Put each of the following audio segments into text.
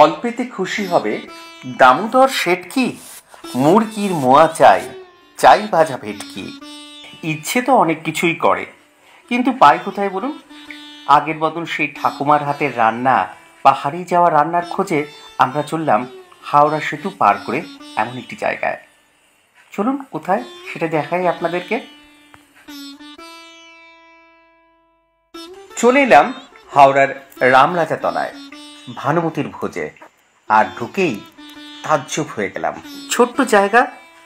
অল্পেতে খুশি হবে দামোদর শেটকি, মুরগির মোয়া চাই, চাই ভাজা ভেটকি। ইচ্ছে তো অনেক কিছুই করে, কিন্তু পাই কোথায় বলুন? আগের মতন সেই ঠাকুমার হাতের রান্না বা হারিয়ে যাওয়া রান্নার খোঁজে আমরা চললাম হাওড়া সেতু পার করে এমন একটি জায়গায়। চলুন কোথায় সেটা দেখাই আপনাদেরকে। চলে এলাম হাওড়ার রামরাজা তলায় ভানুমতির ভোজে, আর ঢুকেই তাজ্জব হয়ে গেলাম। ছোট্ট জায়গা,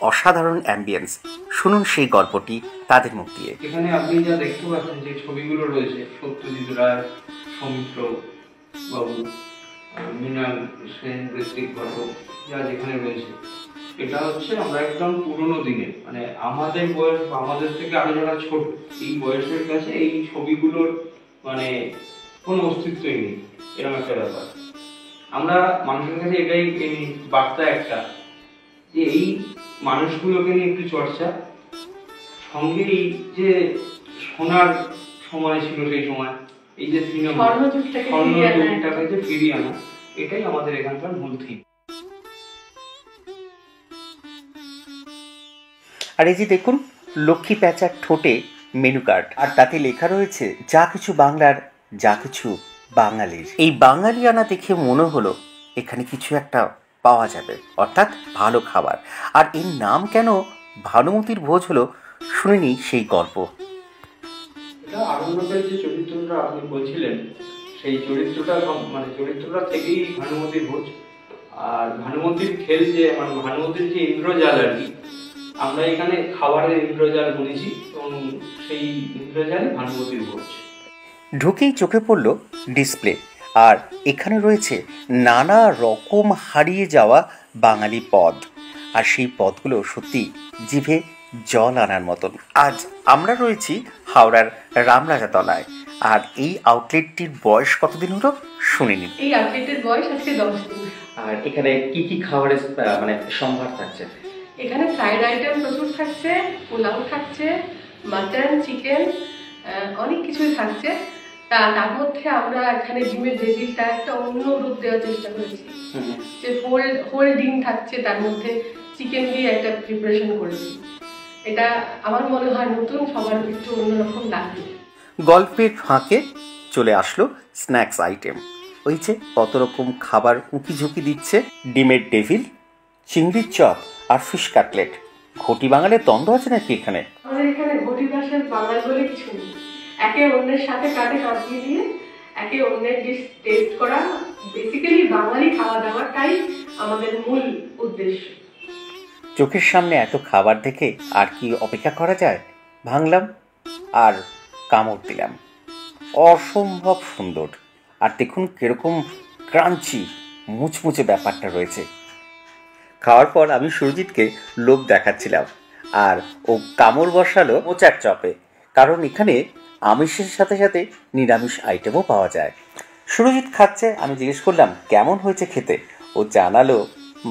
অসাধারণ অ্যাম্বিয়েন্স। শুনুন সেই গল্পটি তাদের মুখ দিয়ে। এখানে আপনি যা দেখতে পাচ্ছেন যে ছবিগুলো রয়েছে, সত্যজিৎ রায়, সৌমিত্র বাবু, মৃণাল সেন, ঋত্বিক ঘটক, যা যেখানে রয়েছে, এটা হচ্ছে আমরা একদম পুরোনো দিনে, মানে আমাদের বয়স বা আমাদের থেকে আরো যারা ছোট, এই বয়সের কাছে এই ছবিগুলোর মানে কোনো অস্তিত্বই নেই, এরকম একটা ব্যাপার। আমরা মানুষের কাছে এটাই বার্তা একটা, যে এই মানুষগুলোকে নিয়ে একটু চর্চা, সঙ্গে এই যে সোনার সময় ছিল সেই সময়, এই যে সিনেমা স্বর্ণযুগটাকে যে ফিরিয়ে আনা, এটাই আমাদের এখানকার মূল থিম। আর এই যে দেখুন, লক্ষ্মী প্যাঁচার ঠোঁটে মেনু কার্ড, আর তাতে লেখা রয়েছে যা কিছু বাংলার, যা কিছু বাঙালির। এই বাঙালিয়ানা দেখে মনে হলো এখানে কিছু একটা পাওয়া যাবে, অর্থাৎ ভালো খাবার। আর এর নাম কেন ভানুমতির ভোজ হলো, শুনে নিই সেই গল্প। আনন্দপের যে চরিত্রটা আপনি বলছিলেন, সেই চরিত্রটা থেকেই ভানুমতির ভোজ। আর ভানুমতির খেল যে মানে ভানুমতির যে ইন্দ্রজাল আর কি, আমরা এখানে খাবারের ইন্দ্রজাল বুনেছি এবং সেই ইন্দ্রজালে ভানুমতির ভোজ। ঢুকেই চোখে পড়ল ডিসপ্লে, আর এখানে রয়েছে নানা রকম হারিয়ে যাওয়া বাঙালি পদ, আর সেই পদগুলো সত্যি জিভে জল আনার মতন। আজ আমরা রয়েছি হাওড়ার রামরাজা তলায়, আর এই আউটলেটটির বয়স কতদিন হলো শুনে নিন। এই আউটলেটের বয়স আজকে 10 দিন। আর এখানে কি কি খাবারের মানে সম্ভার থাকছে? এখানে ফ্রাইড আইটেম প্রচুর থাকছে, পোলাও থাকছে, মাটন, চিকেন, অনেক কিছুই থাকছে। তার মধ্যে আমরা এখানে ডিমের ভেজিটা একটা অন্য রূপ দেওয়ার চেষ্টা করেছি, যে হোল ডিম থাকছে, তার মধ্যে চিকেন দিয়ে একটা প্রিপারেশন করেছি। এটা আমার মনে হয় নতুন, সবার একটু অন্যরকম লাগবে। গল্পের ফাঁকে চলে আসলো স্ন্যাক্স আইটেম। ওই যে কত রকম খাবার উঁকি ঝুঁকি দিচ্ছে, ডিমের ডেভিল, চিংড়ির চপ আর ফিশ কাটলেট। ঘটি বাঙালের দ্বন্দ্ব আছে নাকি এখানে? আমাদের এখানে ঘটি ভাষার বাঙাল বলে কিছু নেই। একে অন্যের সাথে কাটে কাট মিলিয়ে একে অন্যের ডিশ টেস্ট করা, বেসিক্যালি বাঙালি খাওয়া দাওয়াটাই আমাদের মূল উদ্দেশ্য। চোখের সামনে এত খাবার দেখে আর কি অপেক্ষা করা যায়? ভাঙলাম আর কামড় দিলাম। অসম্ভব সুন্দর। আর দেখুন কিরকম ক্রাঞ্চি মুচমুচে ব্যাপারটা রয়েছে। খাওয়ার পর আমি সুরজিৎকে লোভ দেখাচ্ছিলাম, আর ও কামড় বসালো মোচার চপে, কারণ এখানে আমিষের সাথে সাথে নিরামিষ আইটেমও পাওয়া যায়। সুরজিৎ খাচ্ছে, আমি জিজ্ঞেস করলাম কেমন হয়েছে খেতে। ও জানালো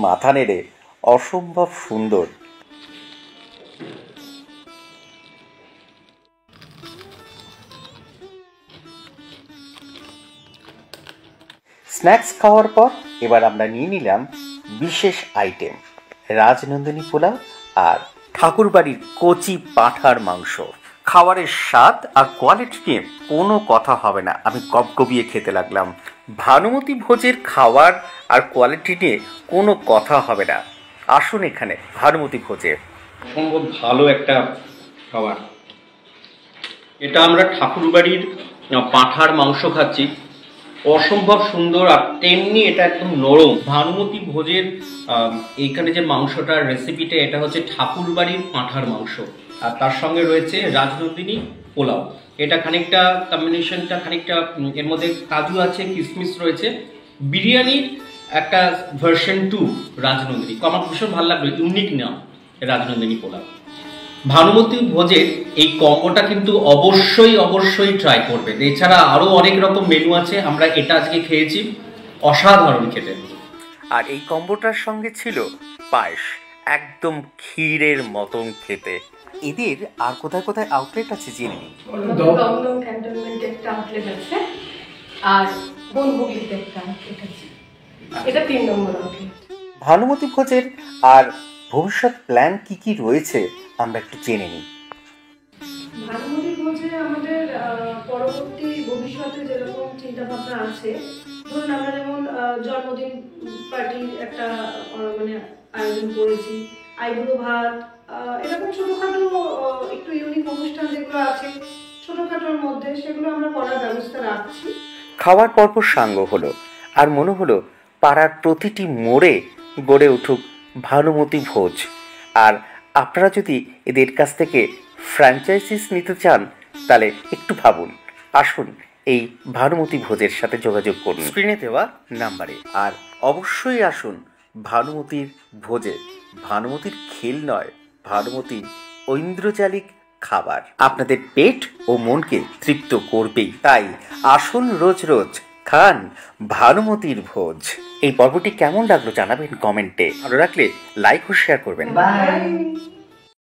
মাথা নেড়ে অসম্ভব সুন্দর। স্ন্যাক্স খাওয়ার পর এবার আমরা নিয়ে নিলাম বিশেষ আইটেম, রাজনন্দিনী পোলাও আর ঠাকুরবাড়ির কচি পাঁঠার মাংস। খাবারের স্বাদ আর কোয়ালিটি নিয়ে কোনো কথা হবে না, আমি গবগবিয়ে খেতে লাগলাম। ভানুমতি ভোজের খাবার আর কোয়ালিটি নিয়ে কোনো কথা হবে না। আসুন এখানে ভানুমতি ভোজে। অসম্ভব ভালো একটা খাবার। এটা আমরা ঠাকুরবাড়ির পাঁঠার মাংস খাচ্ছি, অসম্ভব সুন্দর, আর তেমনি এটা একদম নরম। ভানুমতি ভোজের এইখানে যে মাংসটার রেসিপিটা, এটা হচ্ছে ঠাকুরবাড়ির পাঁঠার মাংস, আর তার সঙ্গে রয়েছে রাজনন্দিনী পোলাও। এটা খানিকটা কম্বিনেশনটা খানিকটা, এর মধ্যে কাজু আছে, কিশমিশ রয়েছে। বিরিয়ানির একটা ভার্সন 2 রাজনন্দিনী, আমার ভীষণ ভালো লাগলো, ইউনিক নাম রাজনন্দিনী পোলাও। ভানুমতি ভোজের এই কম্বোটা কিন্তু অবশ্যই ট্রাই করবেন। এছাড়া আরো অনেক রকম মেনু আছে, আমরা এটা আজকে খেয়েছি, অসাধারণ খেতে। আর এই কম্বোটার সঙ্গে ছিল পায়েস, একদম ক্ষীরের মতন খেতে। এদের আর কোথায় কোথায় আউটলেট আছে জেনে নিই। দমদম ক্যান্টনমেন্টে একটা আউটলেট আছে, আর বনহুগলিতে একটা আউটলেট আছে। এটা 3 নম্বর আউটলেট। ভানুমতি ভোজের আর ভবিষ্যৎ প্ল্যান কি কি রয়েছে আমরা একটু জেনে নিই। ভানুমতি ভোজে আমাদের পরবর্তী ভবিষ্যতে যেরকম চিন্তা ভাবনা আছে, ধরুন আমরা যেমন জন্মদিন পার্টির একটা মানে আয়োজন করেছি, আইবুড়ো ভাত, এরকম ছোটোখাটো একটু ইউনিক অনুষ্ঠান যেগুলো আছে ছোটোখাটোর মধ্যে, সেগুলো আমরা করার ব্যবস্থা রাখছি। খাওয়ার পরপর সাঙ্গ হলো, আর মনে হলো পাড়ার প্রতিটি মোড়ে গড়ে উঠুক ভানুমতি ভোজ। আর আপনারা যদি এদের কাছ থেকে ফ্র্যাঞ্চাইজিস নিতে চান তাহলে একটু ভাবুন, আসুন এই ভানুমতি ভোজের সাথে যোগাযোগ করুন স্ক্রিনে দেওয়া নাম্বারে। আর অবশ্যই আসুন ভানুমতির ভোজে। ভানুমতির খেল নয়, ভানুমতির ঐন্দ্রজালিক খাবার আপনাদের পেট ও মনকে তৃপ্ত করবেই। তাই আসুন রোজ রোজ খান ভানুমতির ভোজ। এই পর্বটি কেমন লাগলো জানাবেন কমেন্টে। ভালো লাগলে লাইক ও শেয়ার করবেন। বাই।